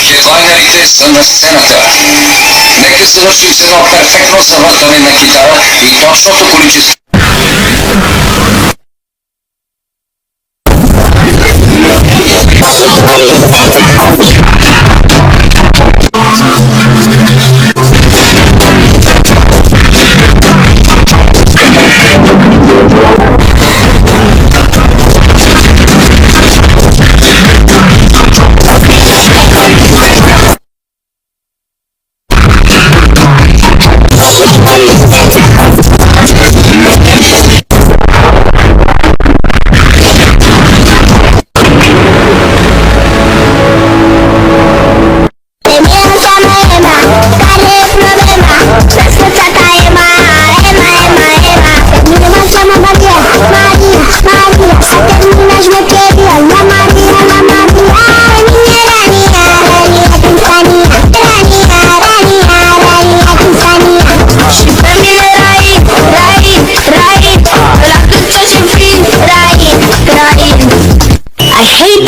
Che voglia di testa una scenata. Neka se vrši se jedno perfektno savrtanje na kitara i точното количество.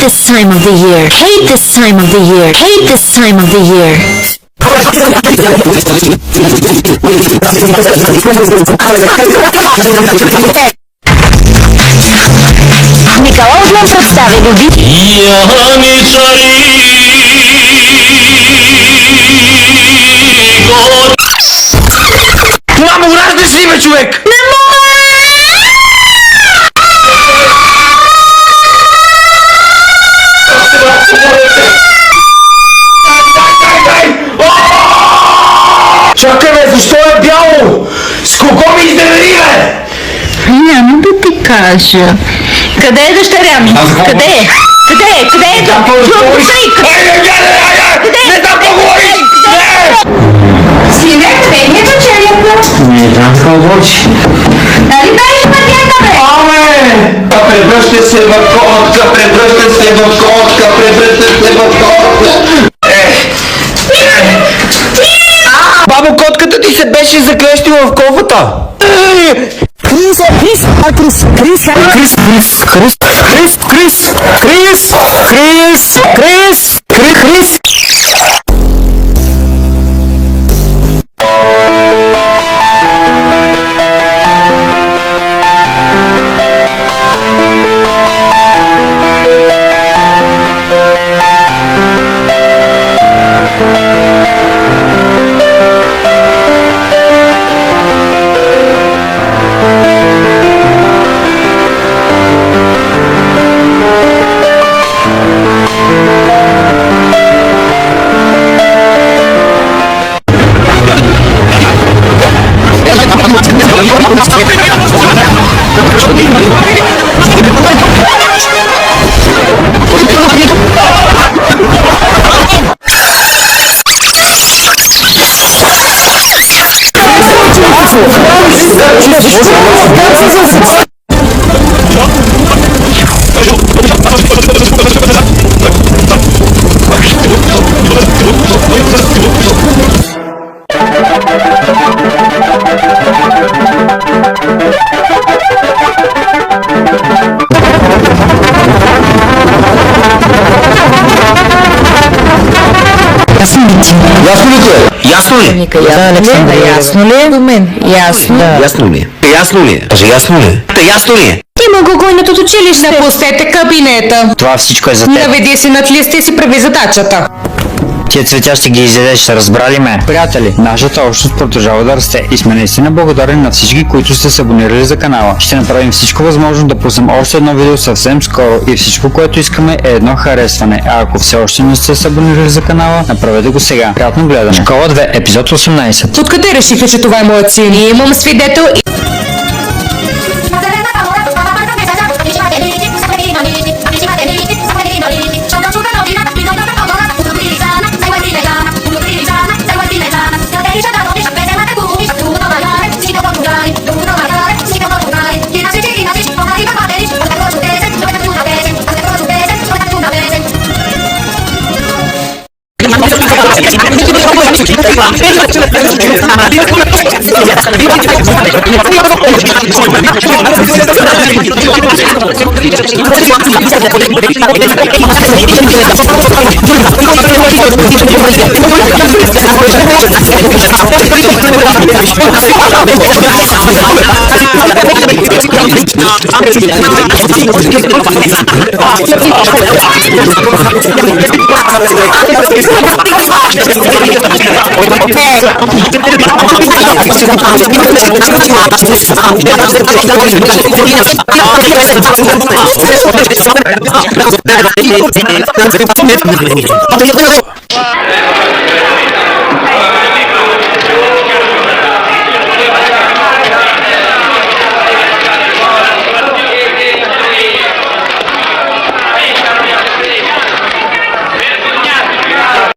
This time of the year. Hate this time of the year. Hate this time of the year. Николаус нам представи любить. Мамо, раждаш ли ме, човек? Не мога! Чакай, бе, защо е бяло? С кого ми изневери, бе? Няма да ти кажа. Къде е дъщеря ми? Къде е? Къде е? Къде е? Не знам какво говориш! Не знам какво говориш! Сине, къде ми е дъщерята? Не знам какво говориш. Нали беше пътята, бе? Превръща се в котка, превръща се в котка, превръща се в котка. Бабо, котката ти се беше заклещила в кофата. Крис, Ясно ли? Ника, ясно ли? До мен. Ясно. Ясно ли? Ясно ли? Кажи ясно ли? Ясно ли? Има го гонят от училище. Напустете кабинета. Това всичко е за теб. Наведи си над листа и си прави задачата. Тия цветя ще ги изядеш, разбрали ме? Приятели, нашата общност продължава да расте и сме наистина благодарни на всички, които сте се абонирали за канала. Ще направим всичко възможно да пуснем още едно видео съвсем скоро и всичко, което искаме е едно харесване. А ако все още не сте се абонирали за канала, направете го сега. Приятно гледане. Школа 2, епизод 18. Откъде решихте, че това е моят син? И имам свидетел и... Крис, Wow.